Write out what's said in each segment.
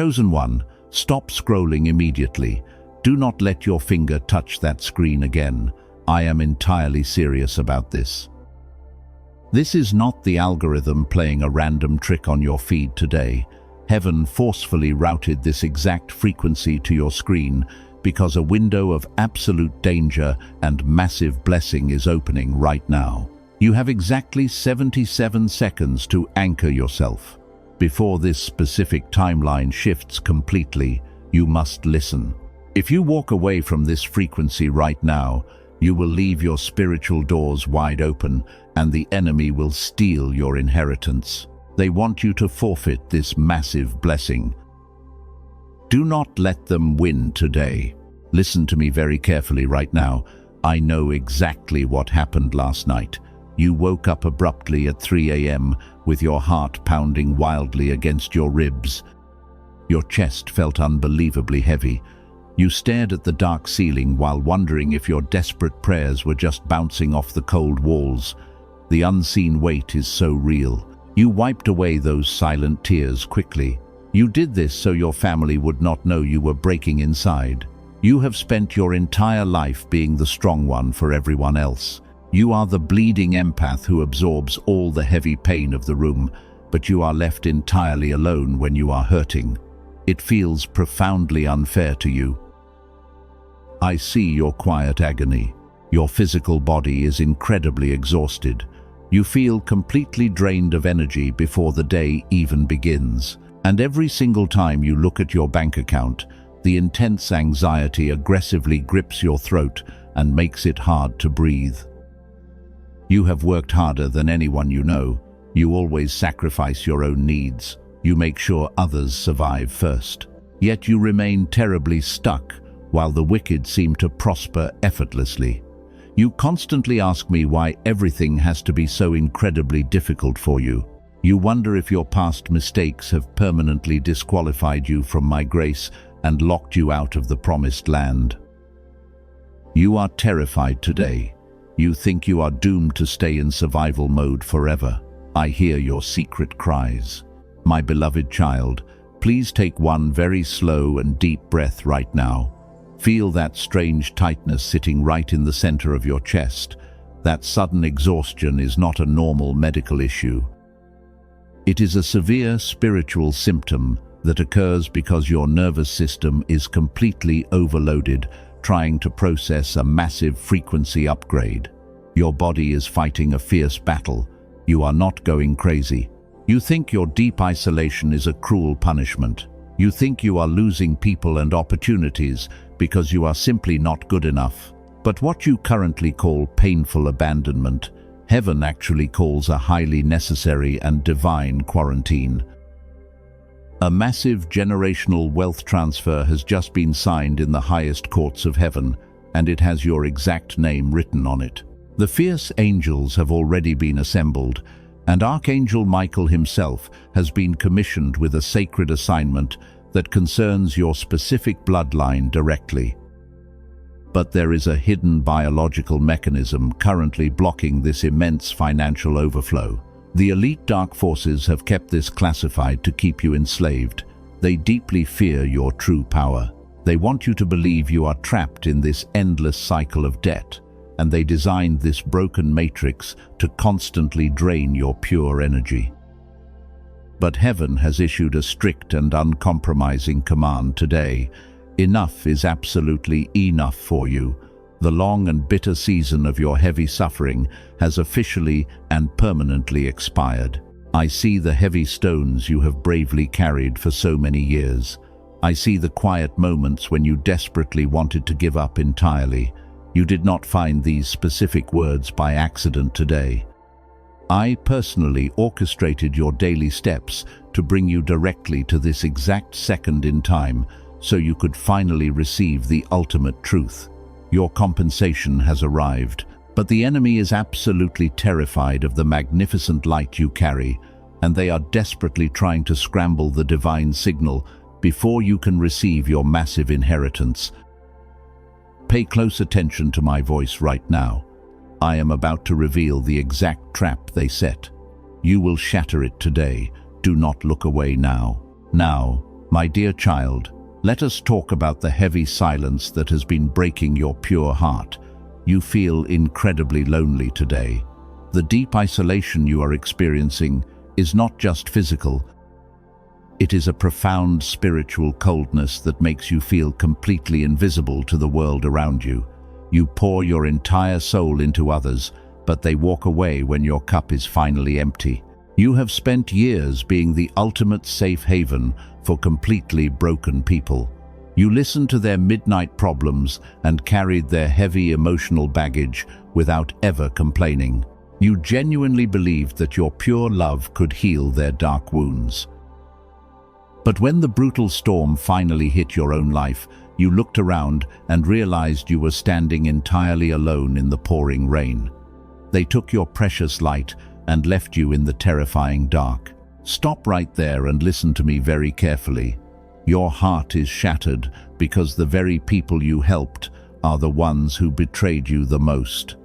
Chosen one, stop scrolling immediately. Do not let your finger touch that screen again. I am entirely serious about this. This is not the algorithm playing a random trick on your feed today. Heaven forcefully routed this exact frequency to your screen because a window of absolute danger and massive blessing is opening right now. You have exactly 77 seconds to anchor yourself. Before this specific timeline shifts completely, you must listen. If you walk away from this frequency right now, you will leave your spiritual doors wide open and the enemy will steal your inheritance. They want you to forfeit this massive blessing. Do not let them win today. Listen to me very carefully right now. I know exactly what happened last night. You woke up abruptly at 3 a.m. with your heart pounding wildly against your ribs. Your chest felt unbelievably heavy. You stared at the dark ceiling while wondering if your desperate prayers were just bouncing off the cold walls. The unseen weight is so real. You wiped away those silent tears quickly. You did this so your family would not know you were breaking inside. You have spent your entire life being the strong one for everyone else. You are the bleeding empath who absorbs all the heavy pain of the room, but you are left entirely alone when you are hurting. It feels profoundly unfair to you. I see your quiet agony. Your physical body is incredibly exhausted. You feel completely drained of energy before the day even begins. And every single time you look at your bank account, the intense anxiety aggressively grips your throat and makes it hard to breathe. You have worked harder than anyone you know. You always sacrifice your own needs. You make sure others survive first. Yet you remain terribly stuck, while the wicked seem to prosper effortlessly. You constantly ask me why everything has to be so incredibly difficult for you. You wonder if your past mistakes have permanently disqualified you from my grace and locked you out of the promised land. You are terrified today. You think you are doomed to stay in survival mode forever. I hear your secret cries. My beloved child, please take one very slow and deep breath right now. Feel that strange tightness sitting right in the center of your chest. That sudden exhaustion is not a normal medical issue. It is a severe spiritual symptom that occurs because your nervous system is completely overloaded, trying to process a massive frequency upgrade. Your body is fighting a fierce battle. You are not going crazy. You think your deep isolation is a cruel punishment. You think you are losing people and opportunities because you are simply not good enough. But what you currently call painful abandonment, heaven actually calls a highly necessary and divine quarantine. A massive generational wealth transfer has just been signed in the highest courts of heaven, and it has your exact name written on it. The fierce angels have already been assembled, and Archangel Michael himself has been commissioned with a sacred assignment that concerns your specific bloodline directly. But there is a hidden biological mechanism currently blocking this immense financial overflow. The elite dark forces have kept this classified to keep you enslaved. They deeply fear your true power. They want you to believe you are trapped in this endless cycle of debt, and they designed this broken matrix to constantly drain your pure energy. But heaven has issued a strict and uncompromising command today. Enough is absolutely enough for you. The long and bitter season of your heavy suffering has officially and permanently expired. I see the heavy stones you have bravely carried for so many years. I see the quiet moments when you desperately wanted to give up entirely. You did not find these specific words by accident today. I personally orchestrated your daily steps to bring you directly to this exact second in time so you could finally receive the ultimate truth. Your compensation has arrived, but the enemy is absolutely terrified of the magnificent light you carry, and they are desperately trying to scramble the divine signal before you can receive your massive inheritance. Pay close attention to my voice right now. I am about to reveal the exact trap they set. You will shatter it today. Do not look away now. Now, My dear child, let us talk about the heavy silence that has been breaking your pure heart. You feel incredibly lonely today. The deep isolation you are experiencing is not just physical. It is a profound spiritual coldness that makes you feel completely invisible to the world around you. You pour your entire soul into others, but they walk away when your cup is finally empty. You have spent years being the ultimate safe haven for completely broken people. You listened to their midnight problems and carried their heavy emotional baggage without ever complaining. You genuinely believed that your pure love could heal their dark wounds. But when the brutal storm finally hit your own life, you looked around and realized you were standing entirely alone in the pouring rain. They took your precious light and left you in the terrifying dark. Stop right there and listen to me very carefully. Your heart is shattered because the very people you helped are the ones who betrayed you the most.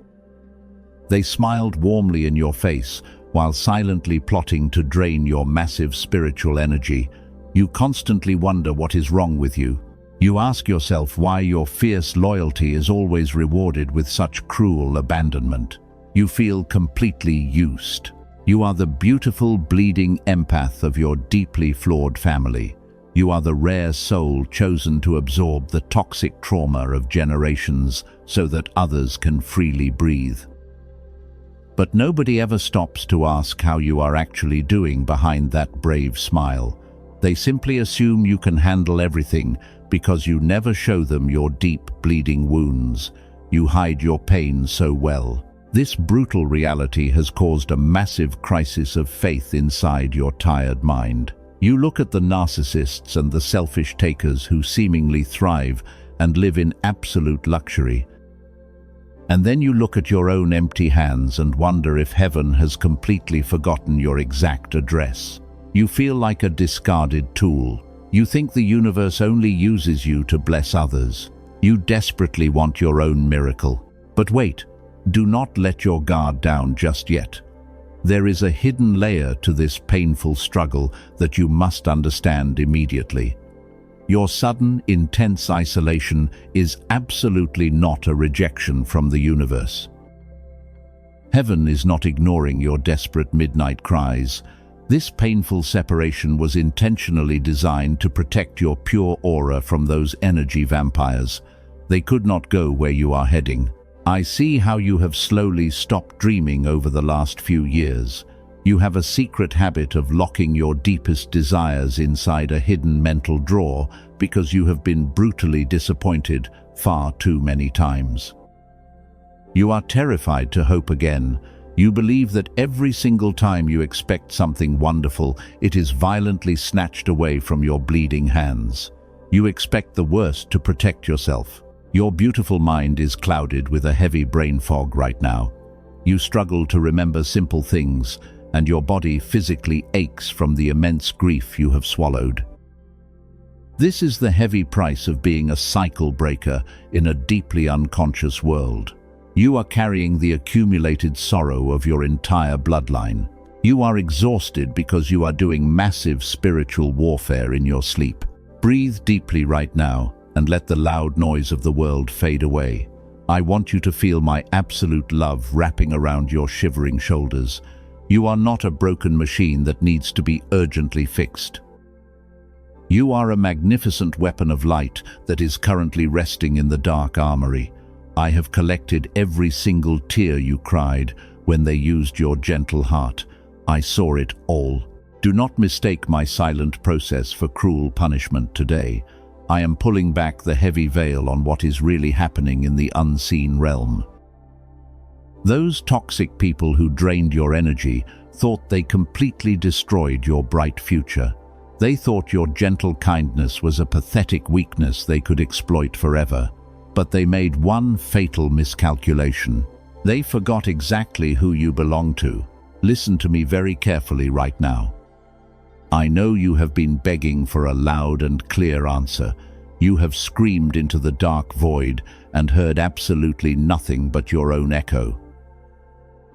They smiled warmly in your face while silently plotting to drain your massive spiritual energy. You constantly wonder what is wrong with you. You ask yourself why your fierce loyalty is always rewarded with such cruel abandonment. You feel completely used. You are the beautiful, bleeding empath of your deeply flawed family. You are the rare soul chosen to absorb the toxic trauma of generations so that others can freely breathe. But nobody ever stops to ask how you are actually doing behind that brave smile. They simply assume you can handle everything because you never show them your deep, bleeding wounds. You hide your pain so well. This brutal reality has caused a massive crisis of faith inside your tired mind. You look at the narcissists and the selfish takers who seemingly thrive and live in absolute luxury. And then you look at your own empty hands and wonder if heaven has completely forgotten your exact address. You feel like a discarded tool. You think the universe only uses you to bless others. You desperately want your own miracle. But wait, do not let your guard down just yet. There is a hidden layer to this painful struggle that you must understand immediately. Your sudden, intense isolation is absolutely not a rejection from the universe. Heaven is not ignoring your desperate midnight cries. This painful separation was intentionally designed to protect your pure aura from those energy vampires. They could not go where you are heading. I see how you have slowly stopped dreaming over the last few years. You have a secret habit of locking your deepest desires inside a hidden mental drawer because you have been brutally disappointed far too many times. You are terrified to hope again. You believe that every single time you expect something wonderful, it is violently snatched away from your bleeding hands. You expect the worst to protect yourself. Your beautiful mind is clouded with a heavy brain fog right now. You struggle to remember simple things, and your body physically aches from the immense grief you have swallowed. This is the heavy price of being a cycle breaker in a deeply unconscious world. You are carrying the accumulated sorrow of your entire bloodline. You are exhausted because you are doing massive spiritual warfare in your sleep. Breathe deeply right now and let the loud noise of the world fade away. I want you to feel my absolute love wrapping around your shivering shoulders. You are not a broken machine that needs to be urgently fixed. You are a magnificent weapon of light that is currently resting in the dark armory. I have collected every single tear you cried when they used your gentle heart. I saw it all. Do not mistake my silent process for cruel punishment today. I am pulling back the heavy veil on what is really happening in the unseen realm. Those toxic people who drained your energy thought they completely destroyed your bright future. They thought your gentle kindness was a pathetic weakness they could exploit forever. But they made one fatal miscalculation. They forgot exactly who you belong to. Listen to me very carefully right now. I know you have been begging for a loud and clear answer. You have screamed into the dark void and heard absolutely nothing but your own echo.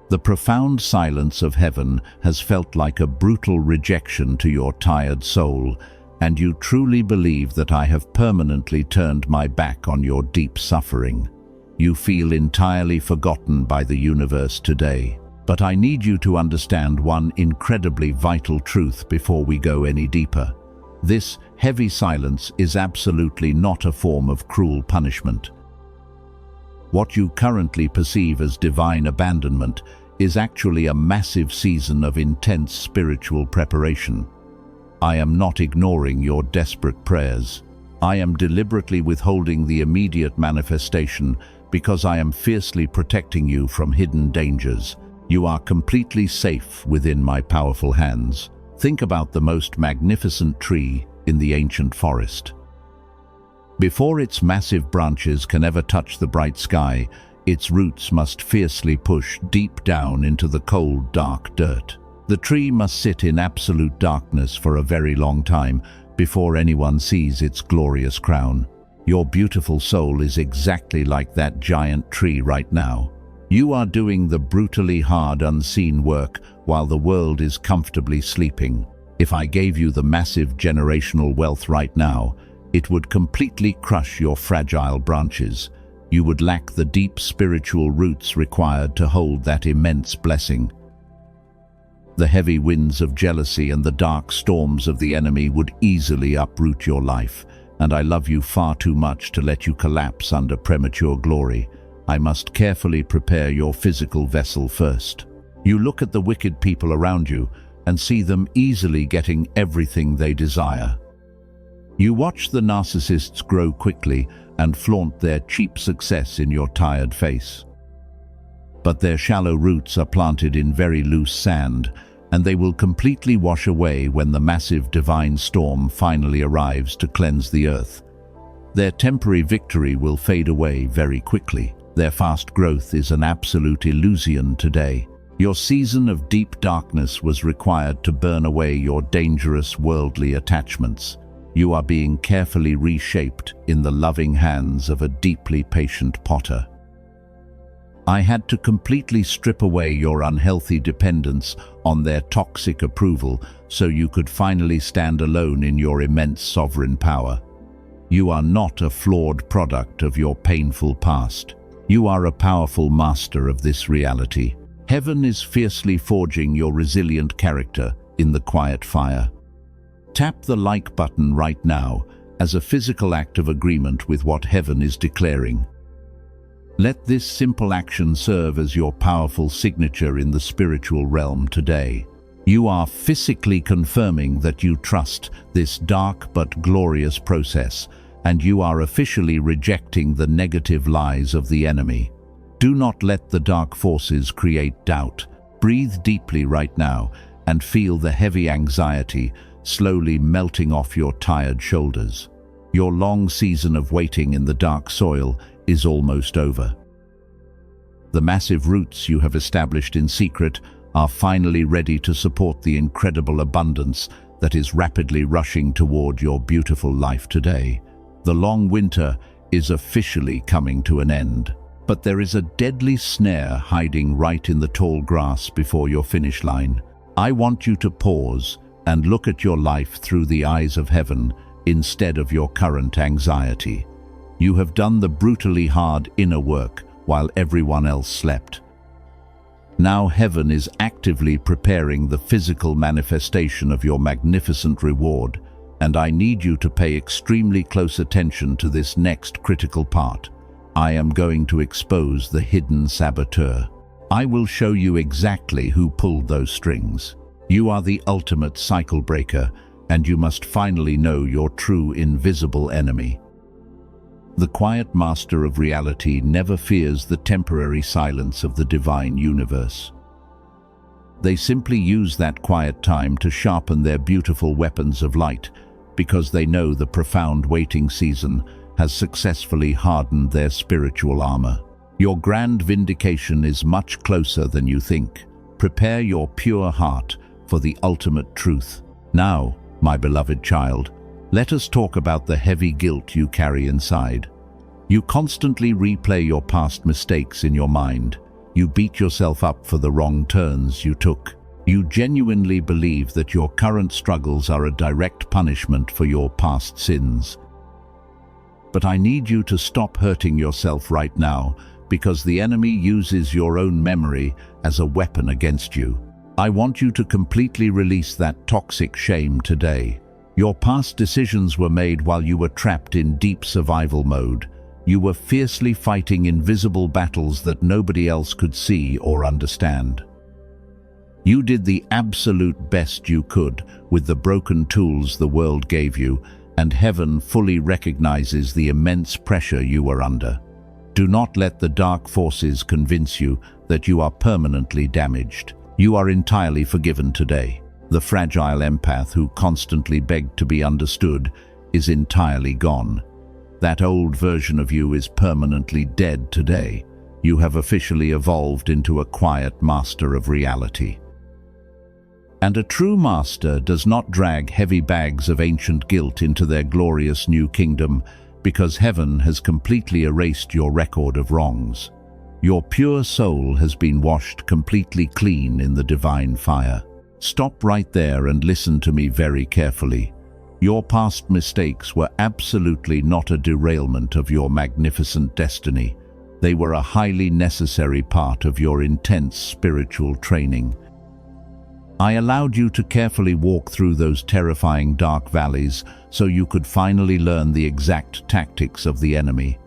The profound silence of heaven has felt like a brutal rejection to your tired soul, and you truly believe that I have permanently turned my back on your deep suffering. You feel entirely forgotten by the universe today. But I need you to understand one incredibly vital truth before we go any deeper. This heavy silence is absolutely not a form of cruel punishment. What you currently perceive as divine abandonment is actually a massive season of intense spiritual preparation. I am not ignoring your desperate prayers. I am deliberately withholding the immediate manifestation because I am fiercely protecting you from hidden dangers. You are completely safe within my powerful hands. Think about the most magnificent tree in the ancient forest. Before its massive branches can ever touch the bright sky, its roots must fiercely push deep down into the cold, dark dirt. The tree must sit in absolute darkness for a very long time before anyone sees its glorious crown. Your beautiful soul is exactly like that giant tree right now. You are doing the brutally hard, unseen work while the world is comfortably sleeping. If I gave you the massive generational wealth right now, it would completely crush your fragile branches. You would lack the deep spiritual roots required to hold that immense blessing. The heavy winds of jealousy and the dark storms of the enemy would easily uproot your life, and I love you far too much to let you collapse under premature glory. I must carefully prepare your physical vessel first. You look at the wicked people around you and see them easily getting everything they desire. You watch the narcissists grow quickly and flaunt their cheap success in your tired face. But their shallow roots are planted in very loose sand, and they will completely wash away when the massive divine storm finally arrives to cleanse the earth. Their temporary victory will fade away very quickly. Their fast growth is an absolute illusion today. Your season of deep darkness was required to burn away your dangerous worldly attachments. You are being carefully reshaped in the loving hands of a deeply patient potter. I had to completely strip away your unhealthy dependence on their toxic approval so you could finally stand alone in your immense sovereign power. You are not a flawed product of your painful past. You are a powerful master of this reality. Heaven is fiercely forging your resilient character in the quiet fire. Tap the like button right now as a physical act of agreement with what heaven is declaring. Let this simple action serve as your powerful signature in the spiritual realm today. You are physically confirming that you trust this dark but glorious process, and you are officially rejecting the negative lies of the enemy. Do not let the dark forces create doubt. Breathe deeply right now and feel the heavy anxiety slowly melting off your tired shoulders. Your long season of waiting in the dark soil is almost over. The massive roots you have established in secret are finally ready to support the incredible abundance that is rapidly rushing toward your beautiful life today. The long winter is officially coming to an end, but there is a deadly snare hiding right in the tall grass before your finish line. I want you to pause and look at your life through the eyes of heaven instead of your current anxiety. You have done the brutally hard inner work while everyone else slept. Now heaven is actively preparing the physical manifestation of your magnificent reward, and I need you to pay extremely close attention to this next critical part. I am going to expose the hidden saboteur. I will show you exactly who pulled those strings. You are the ultimate cycle breaker, and you must finally know your true invisible enemy. The quiet master of reality never fears the temporary silence of the divine universe. They simply use that quiet time to sharpen their beautiful weapons of light, because they know the profound waiting season has successfully hardened their spiritual armor. Your grand vindication is much closer than you think. Prepare your pure heart for the ultimate truth. Now, my beloved child, let us talk about the heavy guilt you carry inside. You constantly replay your past mistakes in your mind. You beat yourself up for the wrong turns you took. You genuinely believe that your current struggles are a direct punishment for your past sins. But I need you to stop hurting yourself right now, because the enemy uses your own memory as a weapon against you. I want you to completely release that toxic shame today. Your past decisions were made while you were trapped in deep survival mode. You were fiercely fighting invisible battles that nobody else could see or understand. You did the absolute best you could with the broken tools the world gave you, and heaven fully recognizes the immense pressure you were under. Do not let the dark forces convince you that you are permanently damaged. You are entirely forgiven today. The fragile empath who constantly begged to be understood is entirely gone. That old version of you is permanently dead today. You have officially evolved into a quiet master of reality. And a true master does not drag heavy bags of ancient guilt into their glorious new kingdom, because heaven has completely erased your record of wrongs. Your pure soul has been washed completely clean in the divine fire. Stop right there and listen to me very carefully. Your past mistakes were absolutely not a derailment of your magnificent destiny. They were a highly necessary part of your intense spiritual training. I allowed you to carefully walk through those terrifying dark valleys so you could finally learn the exact tactics of the enemy.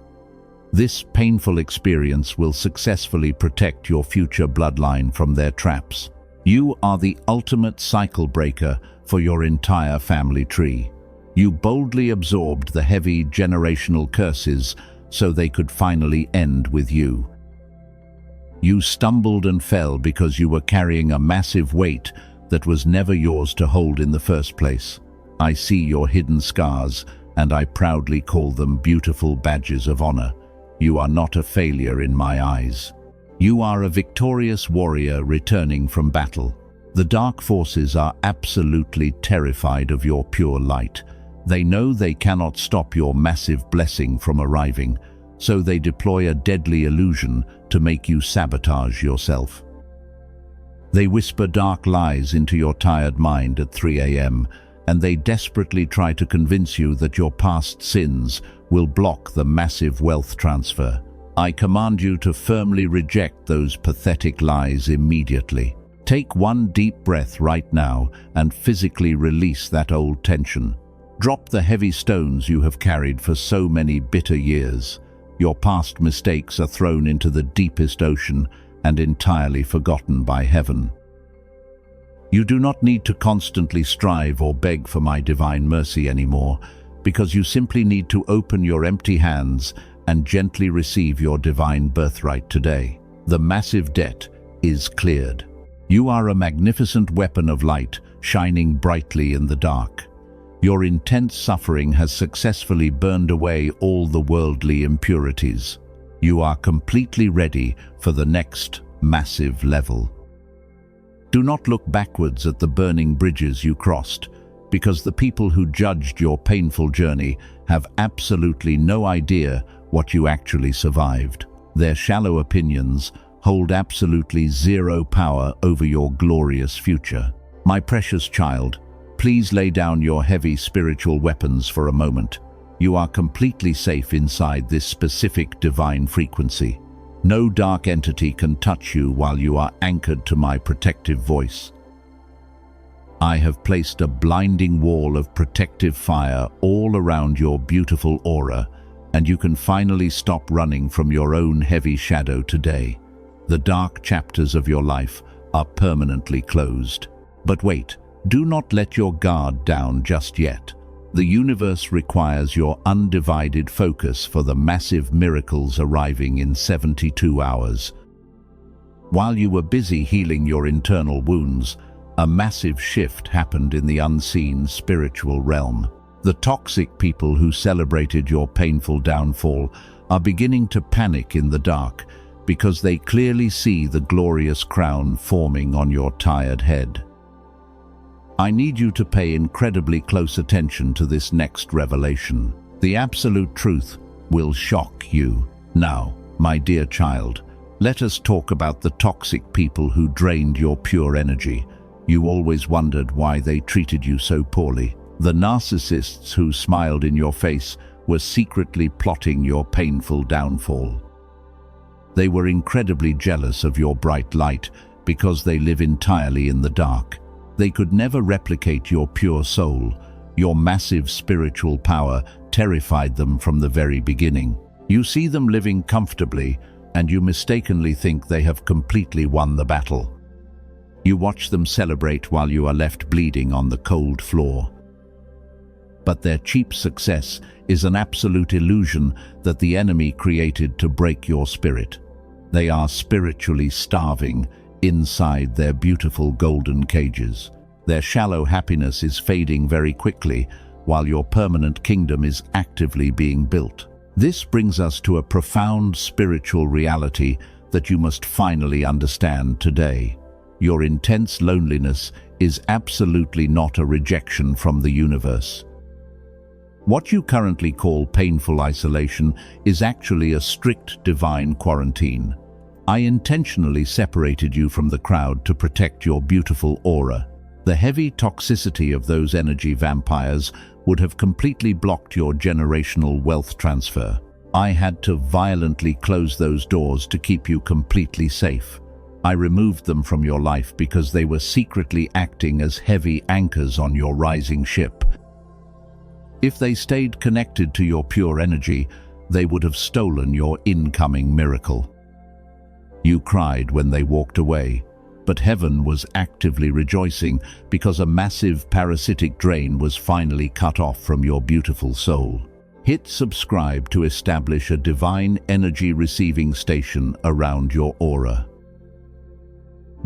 This painful experience will successfully protect your future bloodline from their traps. You are the ultimate cycle breaker for your entire family tree. You boldly absorbed the heavy generational curses so they could finally end with you. You stumbled and fell because you were carrying a massive weight that was never yours to hold in the first place. I see your hidden scars, and I proudly call them beautiful badges of honor. You are not a failure in my eyes. You are a victorious warrior returning from battle. The dark forces are absolutely terrified of your pure light. They know they cannot stop your massive blessing from arriving, so they deploy a deadly illusion to make you sabotage yourself. They whisper dark lies into your tired mind at 3 a.m., and they desperately try to convince you that your past sins will block the massive wealth transfer. I command you to firmly reject those pathetic lies immediately. Take one deep breath right now and physically release that old tension. Drop the heavy stones you have carried for so many bitter years. Your past mistakes are thrown into the deepest ocean and entirely forgotten by heaven. You do not need to constantly strive or beg for my divine mercy anymore, because you simply need to open your empty hands and gently receive your divine birthright today. The massive debt is cleared. You are a magnificent weapon of light, shining brightly in the dark. Your intense suffering has successfully burned away all the worldly impurities. You are completely ready for the next massive level. Do not look backwards at the burning bridges you crossed, because the people who judged your painful journey have absolutely no idea what you actually survived. Their shallow opinions hold absolutely zero power over your glorious future. My precious child, please lay down your heavy spiritual weapons for a moment. You are completely safe inside this specific divine frequency. No dark entity can touch you while you are anchored to my protective voice. I have placed a blinding wall of protective fire all around your beautiful aura, and you can finally stop running from your own heavy shadow today. The dark chapters of your life are permanently closed. But wait, do not let your guard down just yet. The universe requires your undivided focus for the massive miracles arriving in 72 hours. While you were busy healing your internal wounds, a massive shift happened in the unseen spiritual realm. The toxic people who celebrated your painful downfall are beginning to panic in the dark because they clearly see the glorious crown forming on your tired head. I need you to pay incredibly close attention to this next revelation. The absolute truth will shock you. Now, my dear child, let us talk about the toxic people who drained your pure energy. You always wondered why they treated you so poorly. The narcissists who smiled in your face were secretly plotting your painful downfall. They were incredibly jealous of your bright light because they live entirely in the dark. They could never replicate your pure soul. Your massive spiritual power terrified them from the very beginning. You see them living comfortably, and you mistakenly think they have completely won the battle. You watch them celebrate while you are left bleeding on the cold floor. But their cheap success is an absolute illusion that the enemy created to break your spirit. They are spiritually starving inside their beautiful golden cages. Their shallow happiness is fading very quickly, while your permanent kingdom is actively being built. This brings us to a profound spiritual reality that you must finally understand today. Your intense loneliness is absolutely not a rejection from the universe. What you currently call painful isolation is actually a strict divine quarantine. I intentionally separated you from the crowd to protect your beautiful aura. The heavy toxicity of those energy vampires would have completely blocked your generational wealth transfer. I had to violently close those doors to keep you completely safe. I removed them from your life because they were secretly acting as heavy anchors on your rising ship. If they stayed connected to your pure energy, they would have stolen your incoming miracle. You cried when they walked away, but heaven was actively rejoicing because a massive parasitic drain was finally cut off from your beautiful soul. Hit subscribe to establish a divine energy receiving station around your aura.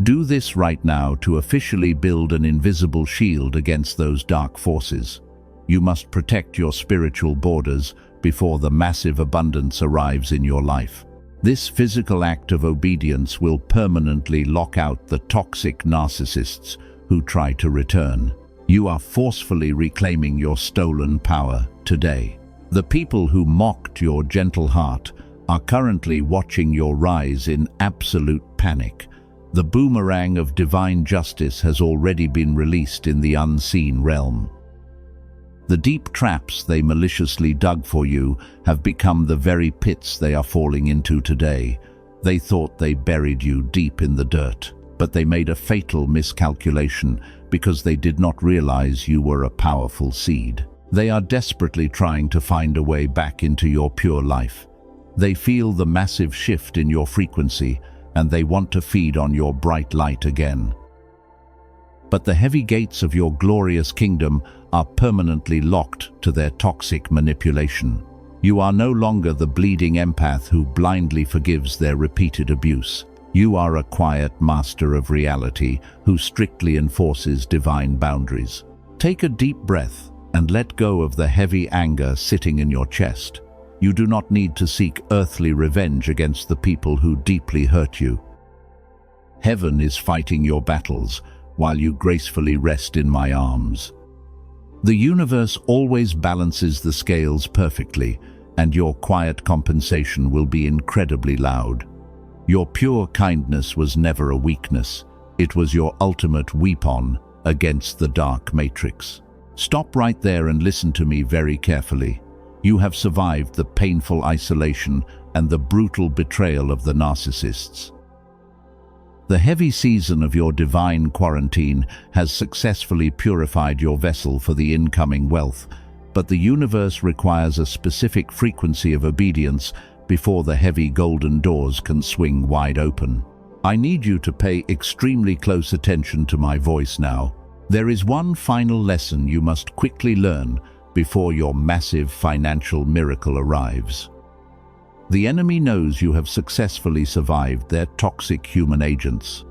Do this right now to officially build an invisible shield against those dark forces. You must protect your spiritual borders before the massive abundance arrives in your life. This physical act of obedience will permanently lock out the toxic narcissists who try to return. You are forcefully reclaiming your stolen power today. The people who mocked your gentle heart are currently watching your rise in absolute panic. The boomerang of divine justice has already been released in the unseen realm. The deep traps they maliciously dug for you have become the very pits they are falling into today. They thought they buried you deep in the dirt, but they made a fatal miscalculation because they did not realize you were a powerful seed. They are desperately trying to find a way back into your pure life. They feel the massive shift in your frequency, and they want to feed on your bright light again. But the heavy gates of your glorious kingdom are permanently locked to their toxic manipulation. You are no longer the bleeding empath who blindly forgives their repeated abuse. You are a quiet master of reality who strictly enforces divine boundaries. Take a deep breath and let go of the heavy anger sitting in your chest. You do not need to seek earthly revenge against the people who deeply hurt you. Heaven is fighting your battles while you gracefully rest in my arms. The universe always balances the scales perfectly, and your quiet compensation will be incredibly loud. Your pure kindness was never a weakness. It was your ultimate weapon against the dark matrix. Stop right there and listen to me very carefully. You have survived the painful isolation and the brutal betrayal of the narcissists. The heavy season of your divine quarantine has successfully purified your vessel for the incoming wealth, but the universe requires a specific frequency of obedience before the heavy golden doors can swing wide open. I need you to pay extremely close attention to my voice now. There is one final lesson you must quickly learn before your massive financial miracle arrives. The enemy knows you have successfully survived their toxic human agents.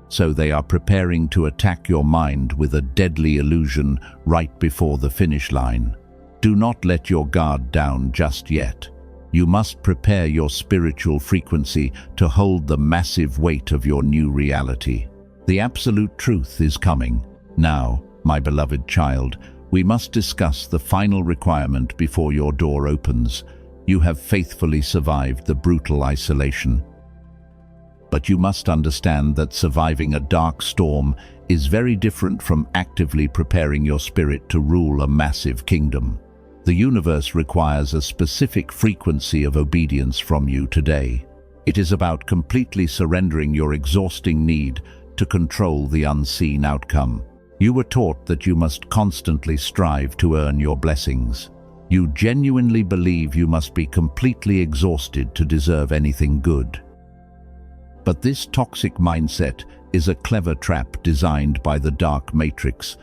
So they are preparing to attack your mind with a deadly illusion right before the finish line. Do not let your guard down just yet. You must prepare your spiritual frequency to hold the massive weight of your new reality. The absolute truth is coming. Now, my beloved child, we must discuss the final requirement before your door opens. You have faithfully survived the brutal isolation. But you must understand that surviving a dark storm is very different from actively preparing your spirit to rule a massive kingdom. The universe requires a specific frequency of obedience from you today. It is about completely surrendering your exhausting need to control the unseen outcome. You were taught that you must constantly strive to earn your blessings. You genuinely believe you must be completely exhausted to deserve anything good. But this toxic mindset is a clever trap designed by the dark matrix,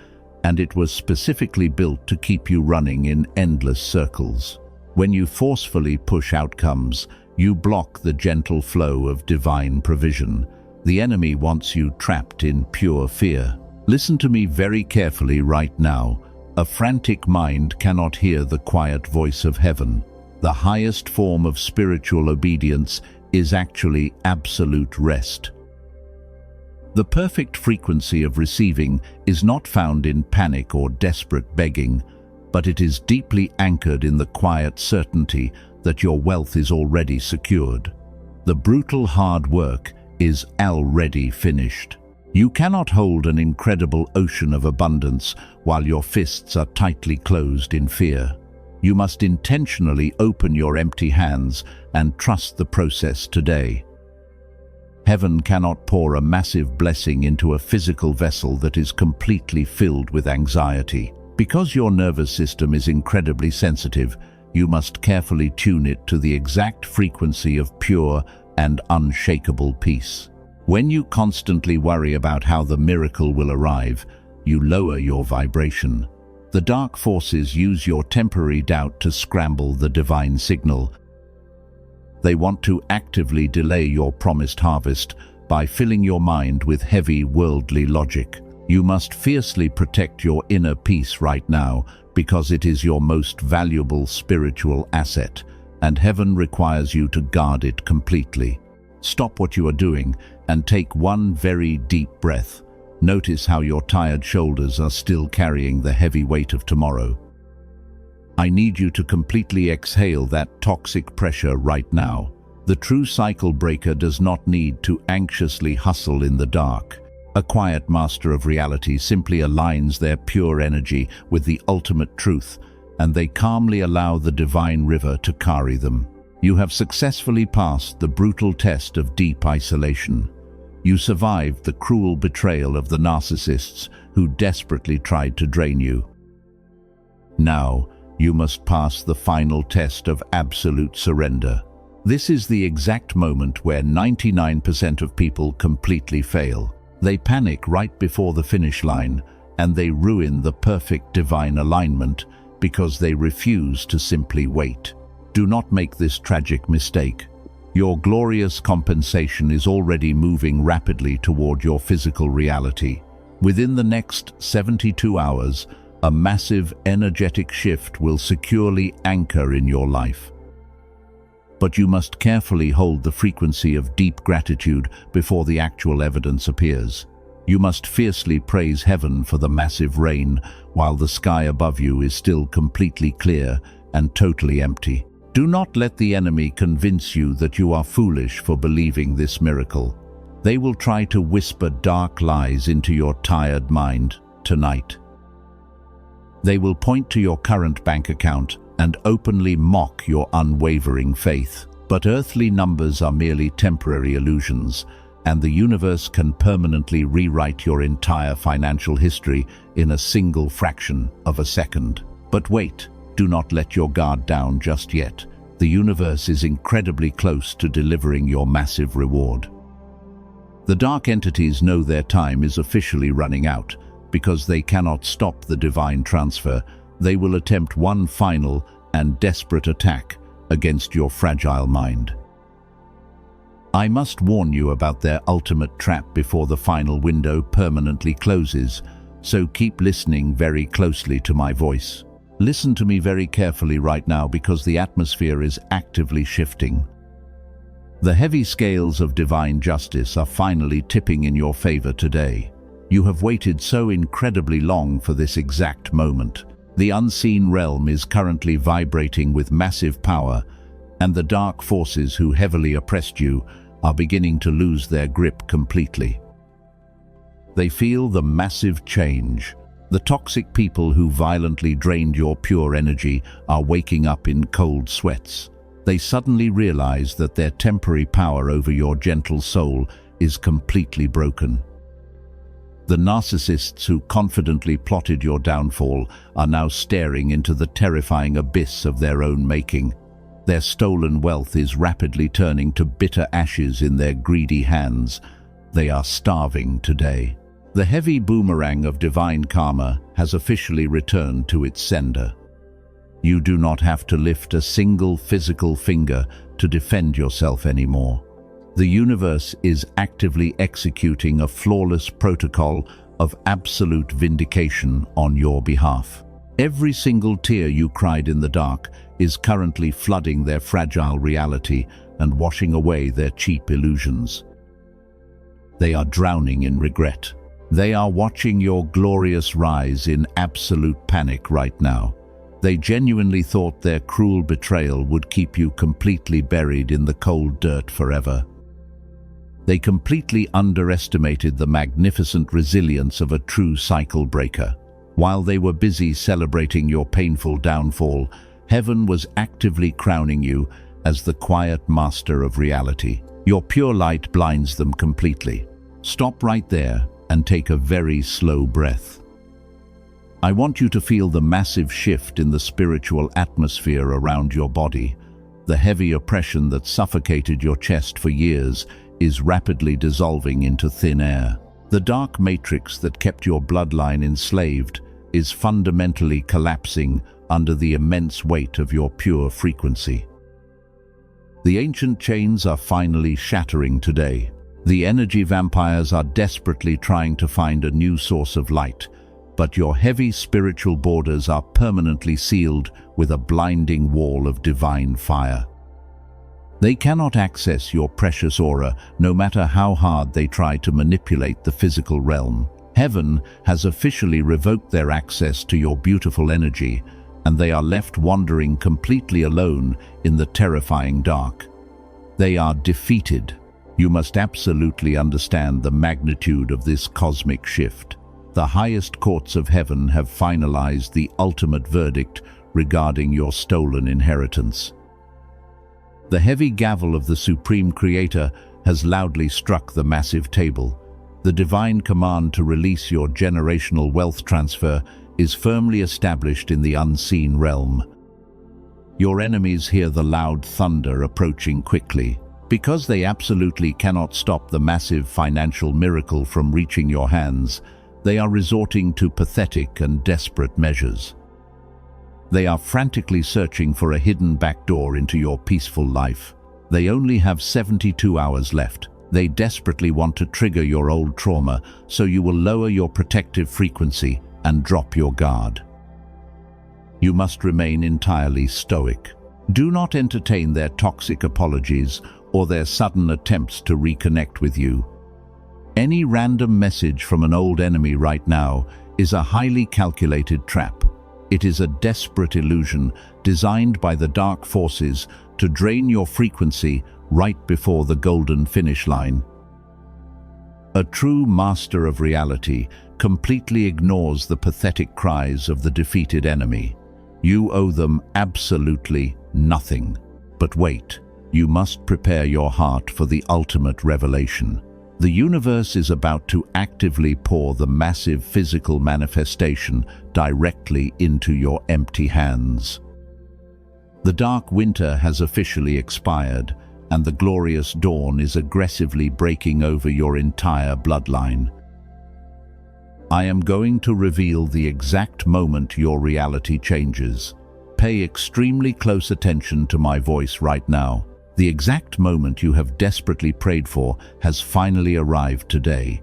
and it was specifically built to keep you running in endless circles. When you forcefully push outcomes, you block the gentle flow of divine provision. The enemy wants you trapped in pure fear. Listen to me very carefully right now. A frantic mind cannot hear the quiet voice of heaven. The highest form of spiritual obedience is actually absolute rest. The perfect frequency of receiving is not found in panic or desperate begging, but it is deeply anchored in the quiet certainty that your wealth is already secured. The brutal hard work is already finished. You cannot hold an incredible ocean of abundance while your fists are tightly closed in fear. You must intentionally open your empty hands and trust the process today. Heaven cannot pour a massive blessing into a physical vessel that is completely filled with anxiety. Because your nervous system is incredibly sensitive, you must carefully tune it to the exact frequency of pure and unshakable peace. When you constantly worry about how the miracle will arrive, you lower your vibration. The dark forces use your temporary doubt to scramble the divine signal. They want to actively delay your promised harvest by filling your mind with heavy worldly logic. You must fiercely protect your inner peace right now because it is your most valuable spiritual asset, and heaven requires you to guard it completely. Stop what you are doing and take one very deep breath. Notice how your tired shoulders are still carrying the heavy weight of tomorrow. I need you to completely exhale that toxic pressure right now. The true cycle breaker does not need to anxiously hustle in the dark. A quiet master of reality simply aligns their pure energy with the ultimate truth, and they calmly allow the divine river to carry them. You have successfully passed the brutal test of deep isolation. You survived the cruel betrayal of the narcissists who desperately tried to drain you. Now, you must pass the final test of absolute surrender. This is the exact moment where 99% of people completely fail. They panic right before the finish line, and they ruin the perfect divine alignment because they refuse to simply wait. Do not make this tragic mistake. Your glorious compensation is already moving rapidly toward your physical reality. Within the next 72 hours, a massive energetic shift will securely anchor in your life. But you must carefully hold the frequency of deep gratitude before the actual evidence appears. You must fiercely praise heaven for the massive rain while the sky above you is still completely clear and totally empty. Do not let the enemy convince you that you are foolish for believing this miracle. They will try to whisper dark lies into your tired mind tonight. They will point to your current bank account and openly mock your unwavering faith. But earthly numbers are merely temporary illusions, and the universe can permanently rewrite your entire financial history in a single fraction of a second. But wait. Do not let your guard down just yet. The universe is incredibly close to delivering your massive reward. The dark entities know their time is officially running out. Because they cannot stop the divine transfer, they will attempt one final and desperate attack against your fragile mind. I must warn you about their ultimate trap before the final window permanently closes, so keep listening very closely to my voice. Listen to me very carefully right now because the atmosphere is actively shifting. The heavy scales of divine justice are finally tipping in your favor today. You have waited so incredibly long for this exact moment. The unseen realm is currently vibrating with massive power, and the dark forces who heavily oppressed you are beginning to lose their grip completely. They feel the massive change. The toxic people who violently drained your pure energy are waking up in cold sweats. They suddenly realize that their temporary power over your gentle soul is completely broken. The narcissists who confidently plotted your downfall are now staring into the terrifying abyss of their own making. Their stolen wealth is rapidly turning to bitter ashes in their greedy hands. They are starving today. The heavy boomerang of divine karma has officially returned to its sender. You do not have to lift a single physical finger to defend yourself anymore. The universe is actively executing a flawless protocol of absolute vindication on your behalf. Every single tear you cried in the dark is currently flooding their fragile reality and washing away their cheap illusions. They are drowning in regret. They are watching your glorious rise in absolute panic right now. They genuinely thought their cruel betrayal would keep you completely buried in the cold dirt forever. They completely underestimated the magnificent resilience of a true cycle breaker. While they were busy celebrating your painful downfall, heaven was actively crowning you as the quiet master of reality. Your pure light blinds them completely. Stop right there and take a very slow breath. I want you to feel the massive shift in the spiritual atmosphere around your body. The heavy oppression that suffocated your chest for years is rapidly dissolving into thin air. The dark matrix that kept your bloodline enslaved is fundamentally collapsing under the immense weight of your pure frequency. The ancient chains are finally shattering today. The energy vampires are desperately trying to find a new source of light, but your heavy spiritual borders are permanently sealed with a blinding wall of divine fire. They cannot access your precious aura, no matter how hard they try to manipulate the physical realm. Heaven has officially revoked their access to your beautiful energy, and they are left wandering completely alone in the terrifying dark. They are defeated. You must absolutely understand the magnitude of this cosmic shift. The highest courts of heaven have finalized the ultimate verdict regarding your stolen inheritance. The heavy gavel of the Supreme Creator has loudly struck the massive table. The divine command to release your generational wealth transfer is firmly established in the unseen realm. Your enemies hear the loud thunder approaching quickly. Because they absolutely cannot stop the massive financial miracle from reaching your hands, they are resorting to pathetic and desperate measures. They are frantically searching for a hidden backdoor into your peaceful life. They only have 72 hours left. They desperately want to trigger your old trauma, so you will lower your protective frequency and drop your guard. You must remain entirely stoic. Do not entertain their toxic apologies or their sudden attempts to reconnect with you. Any random message from an old enemy right now is a highly calculated trap. It is a desperate illusion designed by the dark forces to drain your frequency right before the golden finish line. A true master of reality completely ignores the pathetic cries of the defeated enemy. You owe them absolutely nothing. But wait. You must prepare your heart for the ultimate revelation. The universe is about to actively pour the massive physical manifestation directly into your empty hands. The dark winter has officially expired, and the glorious dawn is aggressively breaking over your entire bloodline. I am going to reveal the exact moment your reality changes. Pay extremely close attention to my voice right now. The exact moment you have desperately prayed for has finally arrived today.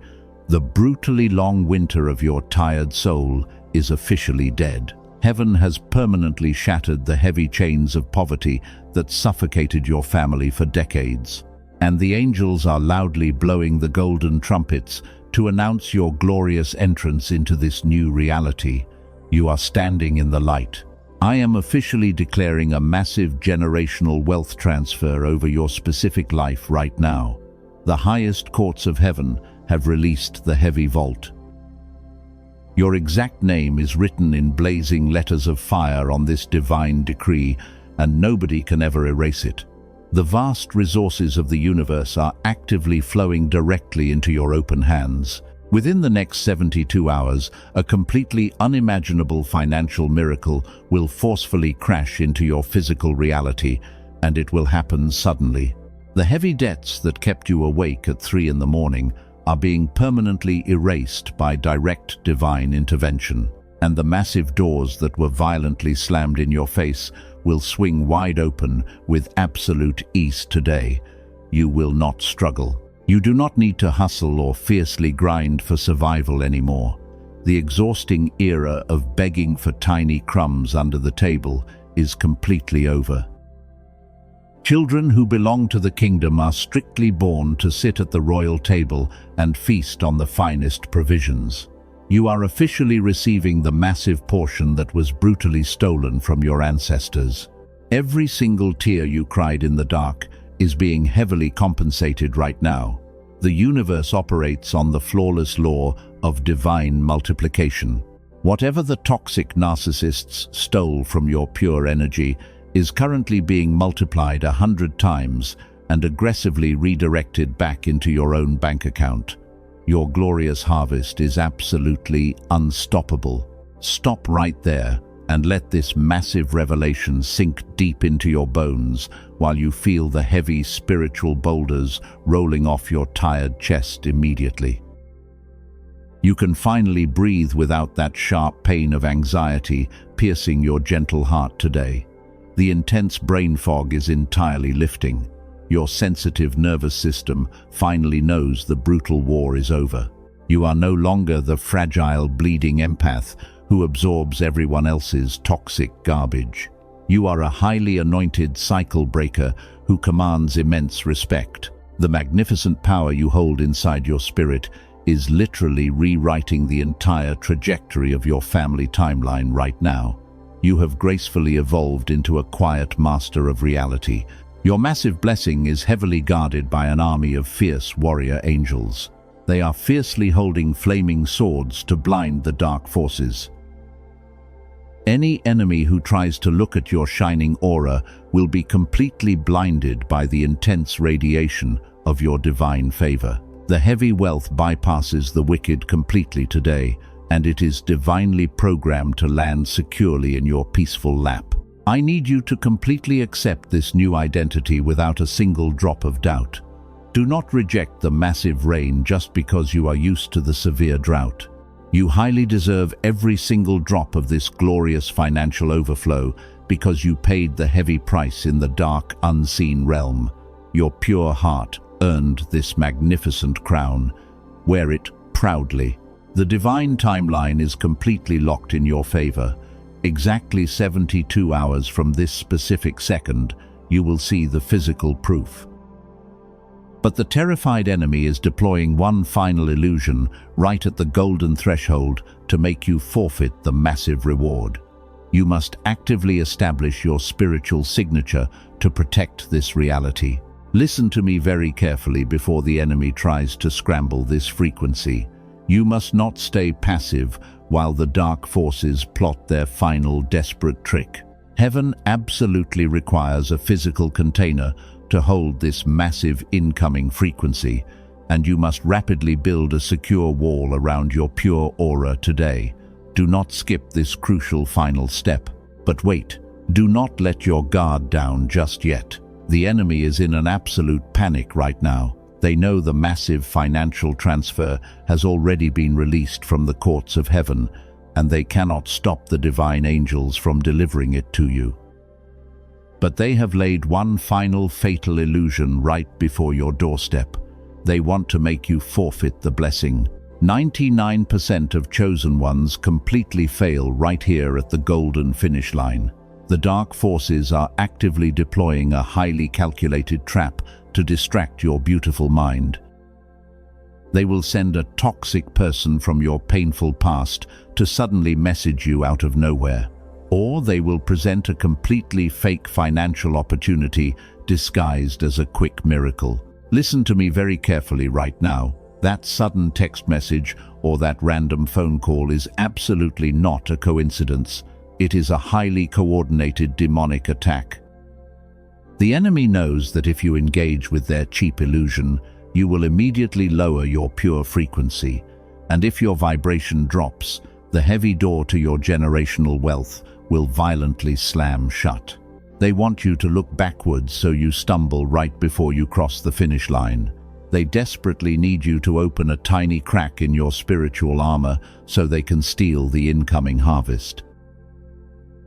The brutally long winter of your tired soul is officially dead. Heaven has permanently shattered the heavy chains of poverty that suffocated your family for decades. And the angels are loudly blowing the golden trumpets to announce your glorious entrance into this new reality. You are standing in the light. I am officially declaring a massive generational wealth transfer over your specific life right now. The highest courts of heaven have released the heavy vault. Your exact name is written in blazing letters of fire on this divine decree, and nobody can ever erase it. The vast resources of the universe are actively flowing directly into your open hands. Within the next 72 hours, a completely unimaginable financial miracle will forcefully crash into your physical reality, and it will happen suddenly. The heavy debts that kept you awake at 3 in the morning are being permanently erased by direct divine intervention, and the massive doors that were violently slammed in your face will swing wide open with absolute ease today. You will not struggle. You do not need to hustle or fiercely grind for survival anymore. The exhausting era of begging for tiny crumbs under the table is completely over. Children who belong to the kingdom are strictly born to sit at the royal table and feast on the finest provisions. You are officially receiving the massive portion that was brutally stolen from your ancestors. Every single tear you cried in the dark is being heavily compensated right now. The universe operates on the flawless law of divine multiplication. Whatever the toxic narcissists stole from your pure energy is currently being multiplied 100 times and aggressively redirected back into your own bank account. Your glorious harvest is absolutely unstoppable. Stop right there and let this massive revelation sink deep into your bones while you feel the heavy spiritual boulders rolling off your tired chest immediately. You can finally breathe without that sharp pain of anxiety piercing your gentle heart today. The intense brain fog is entirely lifting. Your sensitive nervous system finally knows the brutal war is over. You are no longer the fragile, bleeding empath who absorbs everyone else's toxic garbage. You are a highly anointed cycle breaker who commands immense respect. The magnificent power you hold inside your spirit is literally rewriting the entire trajectory of your family timeline right now. You have gracefully evolved into a quiet master of reality. Your massive blessing is heavily guarded by an army of fierce warrior angels. They are fiercely holding flaming swords to blind the dark forces. Any enemy who tries to look at your shining aura will be completely blinded by the intense radiation of your divine favor. The heavy wealth bypasses the wicked completely today, and it is divinely programmed to land securely in your peaceful lap. I need you to completely accept this new identity without a single drop of doubt. Do not reject the massive rain just because you are used to the severe drought. You highly deserve every single drop of this glorious financial overflow because you paid the heavy price in the dark, unseen realm. Your pure heart earned this magnificent crown. Wear it proudly. The divine timeline is completely locked in your favor. Exactly 72 hours from this specific second, you will see the physical proof. But the terrified enemy is deploying one final illusion right at the golden threshold to make you forfeit the massive reward. You must actively establish your spiritual signature to protect this reality. Listen to me very carefully before the enemy tries to scramble this frequency. You must not stay passive while the dark forces plot their final desperate trick. Heaven absolutely requires a physical container to hold this massive incoming frequency, and you must rapidly build a secure wall around your pure aura today. Do not skip this crucial final step. But wait, do not let your guard down just yet. The enemy is in an absolute panic right now. They know the massive financial transfer has already been released from the courts of heaven, and they cannot stop the divine angels from delivering it to you. But they have laid one final fatal illusion right before your doorstep. They want to make you forfeit the blessing. 99% of chosen ones completely fail right here at the golden finish line. The dark forces are actively deploying a highly calculated trap to distract your beautiful mind. They will send a toxic person from your painful past to suddenly message you out of nowhere. Or they will present a completely fake financial opportunity disguised as a quick miracle. Listen to me very carefully right now. That sudden text message or that random phone call is absolutely not a coincidence. It is a highly coordinated demonic attack. The enemy knows that if you engage with their cheap illusion, you will immediately lower your pure frequency, and if your vibration drops, the heavy door to your generational wealth will violently slam shut. They want you to look backwards so you stumble right before you cross the finish line. They desperately need you to open a tiny crack in your spiritual armor so they can steal the incoming harvest.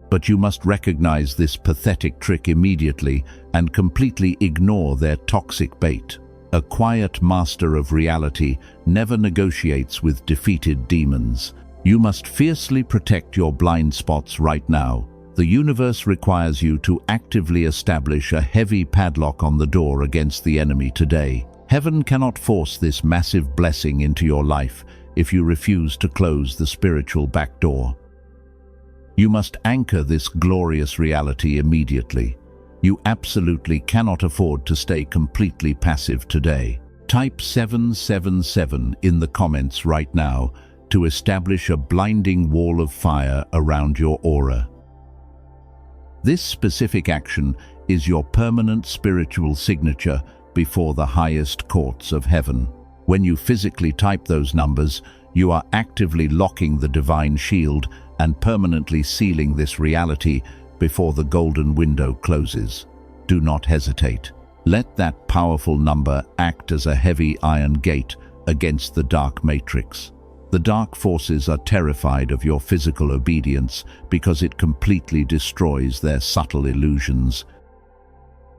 But you must recognize this pathetic trick immediately and completely ignore their toxic bait. A quiet master of reality never negotiates with defeated demons. You must fiercely protect your blind spots right now. The universe requires you to actively establish a heavy padlock on the door against the enemy today. Heaven cannot force this massive blessing into your life if you refuse to close the spiritual back door. You must anchor this glorious reality immediately. You absolutely cannot afford to stay completely passive today. Type 777 in the comments right now to establish a blinding wall of fire around your aura. This specific action is your permanent spiritual signature before the highest courts of heaven. When you physically type those numbers, you are actively locking the divine shield and permanently sealing this reality before the golden window closes. Do not hesitate. Let that powerful number act as a heavy iron gate against the dark matrix. The dark forces are terrified of your physical obedience because it completely destroys their subtle illusions.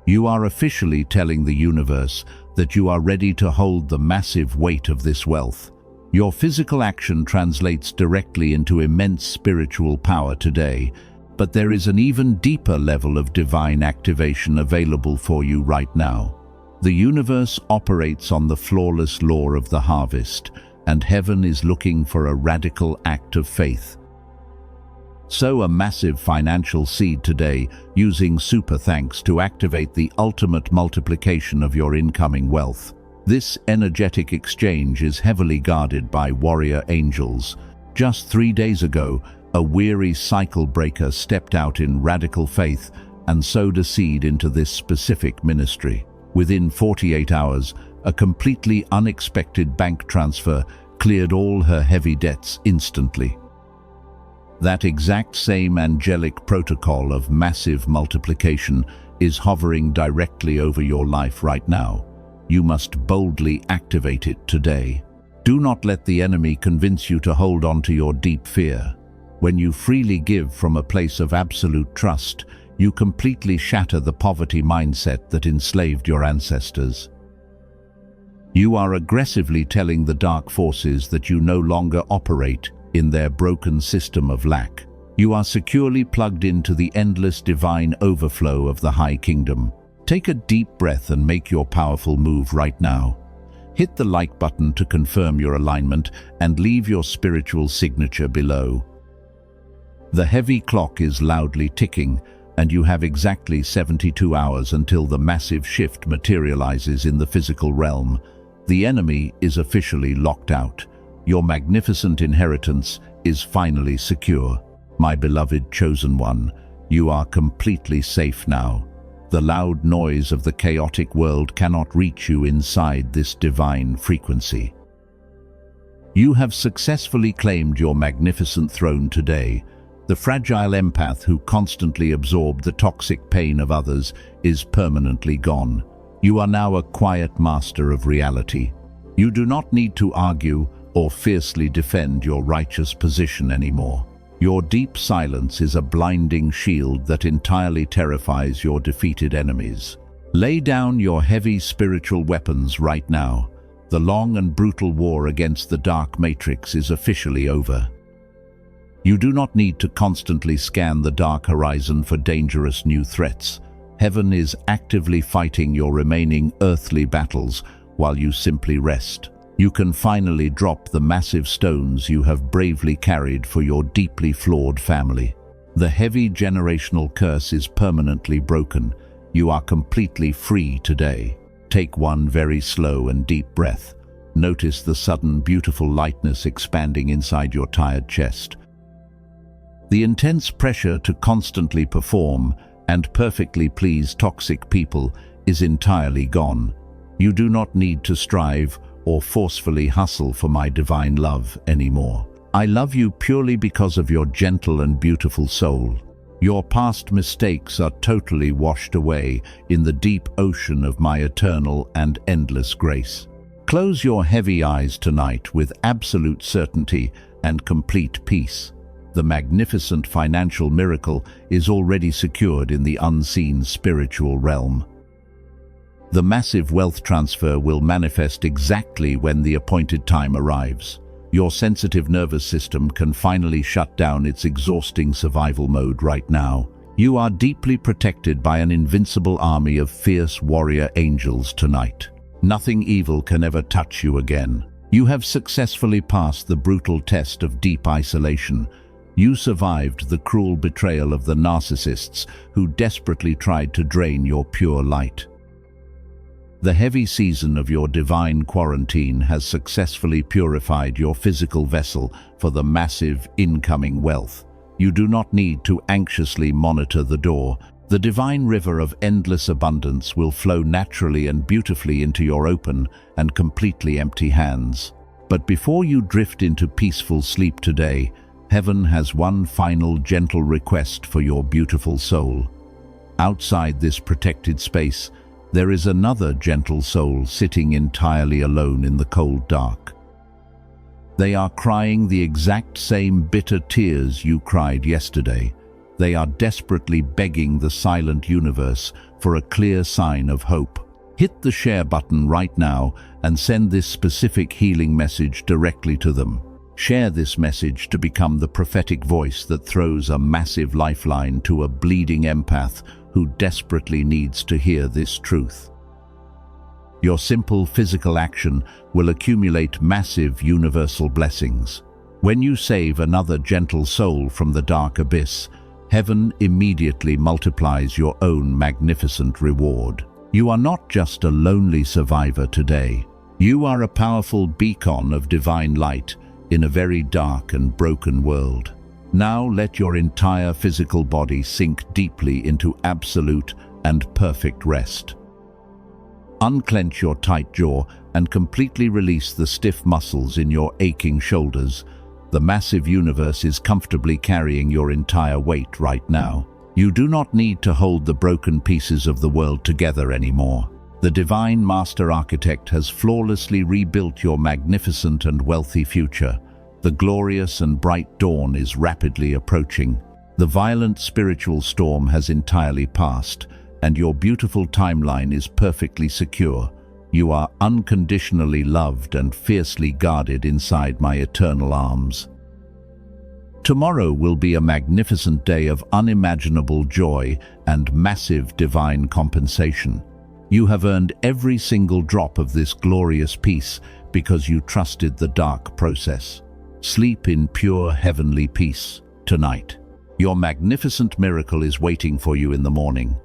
You are officially telling the universe that you are ready to hold the massive weight of this wealth. Your physical action translates directly into immense spiritual power today, but there is an even deeper level of divine activation available for you right now. The universe operates on the flawless law of the harvest, and heaven is looking for a radical act of faith. Sow a massive financial seed today using super thanks to activate the ultimate multiplication of your incoming wealth. This energetic exchange is heavily guarded by warrior angels. Just 3 days ago, a weary cycle breaker stepped out in radical faith and sowed a seed into this specific ministry. Within 48 hours, a completely unexpected bank transfer cleared all her heavy debts instantly. That exact same angelic protocol of massive multiplication is hovering directly over your life right now. You must boldly activate it today. Do not let the enemy convince you to hold on to your deep fear. When you freely give from a place of absolute trust, you completely shatter the poverty mindset that enslaved your ancestors. You are aggressively telling the dark forces that you no longer operate in their broken system of lack. You are securely plugged into the endless divine overflow of the High Kingdom. Take a deep breath and make your powerful move right now. Hit the like button to confirm your alignment and leave your spiritual signature below. The heavy clock is loudly ticking, and you have exactly 72 hours until the massive shift materializes in the physical realm. The enemy is officially locked out. Your magnificent inheritance is finally secure. My beloved chosen one, you are completely safe now. The loud noise of the chaotic world cannot reach you inside this divine frequency. You have successfully claimed your magnificent throne today. The fragile empath who constantly absorbed the toxic pain of others is permanently gone. You are now a quiet master of reality. You do not need to argue or fiercely defend your righteous position anymore. Your deep silence is a blinding shield that entirely terrifies your defeated enemies. Lay down your heavy spiritual weapons right now. The long and brutal war against the dark matrix is officially over. You do not need to constantly scan the dark horizon for dangerous new threats. Heaven is actively fighting your remaining earthly battles while you simply rest. You can finally drop the massive stones you have bravely carried for your deeply flawed family. The heavy generational curse is permanently broken. You are completely free today. take one very slow and deep breath. Notice the sudden, beautiful lightness expanding inside your tired chest. The intense pressure to constantly perform and perfectly please toxic people is entirely gone. You do not need to strive or forcefully hustle for my divine love anymore. I love you purely because of your gentle and beautiful soul. Your past mistakes are totally washed away in the deep ocean of my eternal and endless grace. Close your heavy eyes tonight with absolute certainty and complete peace. The magnificent financial miracle is already secured in the unseen spiritual realm. The massive wealth transfer will manifest exactly when the appointed time arrives. Your sensitive nervous system can finally shut down its exhausting survival mode right now. You are deeply protected by an invincible army of fierce warrior angels tonight. Nothing evil can ever touch you again. You have successfully passed the brutal test of deep isolation. You survived the cruel betrayal of the narcissists who desperately tried to drain your pure light. The heavy season of your divine quarantine has successfully purified your physical vessel for the massive incoming wealth. You do not need to anxiously monitor the door. The divine river of endless abundance will flow naturally and beautifully into your open and completely empty hands. But before you drift into peaceful sleep today, heaven has one final gentle request for your beautiful soul. Outside this protected space, there is another gentle soul sitting entirely alone in the cold dark. They are crying the exact same bitter tears you cried yesterday. They are desperately begging the silent universe for a clear sign of hope. Hit the share button right now and send this specific healing message directly to them. Share this message to become the prophetic voice that throws a massive lifeline to a bleeding empath who desperately needs to hear this truth. Your simple physical action will accumulate massive universal blessings. When you save another gentle soul from the dark abyss, heaven immediately multiplies your own magnificent reward. You are not just a lonely survivor today. You are a powerful beacon of divine light in a very dark and broken world. Now let your entire physical body sink deeply into absolute and perfect rest. Unclench your tight jaw and completely release the stiff muscles in your aching shoulders. The massive universe is comfortably carrying your entire weight right now. You do not need to hold the broken pieces of the world together anymore. The divine master architect has flawlessly rebuilt your magnificent and wealthy future. The glorious and bright dawn is rapidly approaching. The violent spiritual storm has entirely passed, and your beautiful timeline is perfectly secure. You are unconditionally loved and fiercely guarded inside my eternal arms. Tomorrow will be a magnificent day of unimaginable joy and massive divine compensation. You have earned every single drop of this glorious peace because you trusted the dark process. Sleep in pure heavenly peace tonight. Your magnificent miracle is waiting for you in the morning.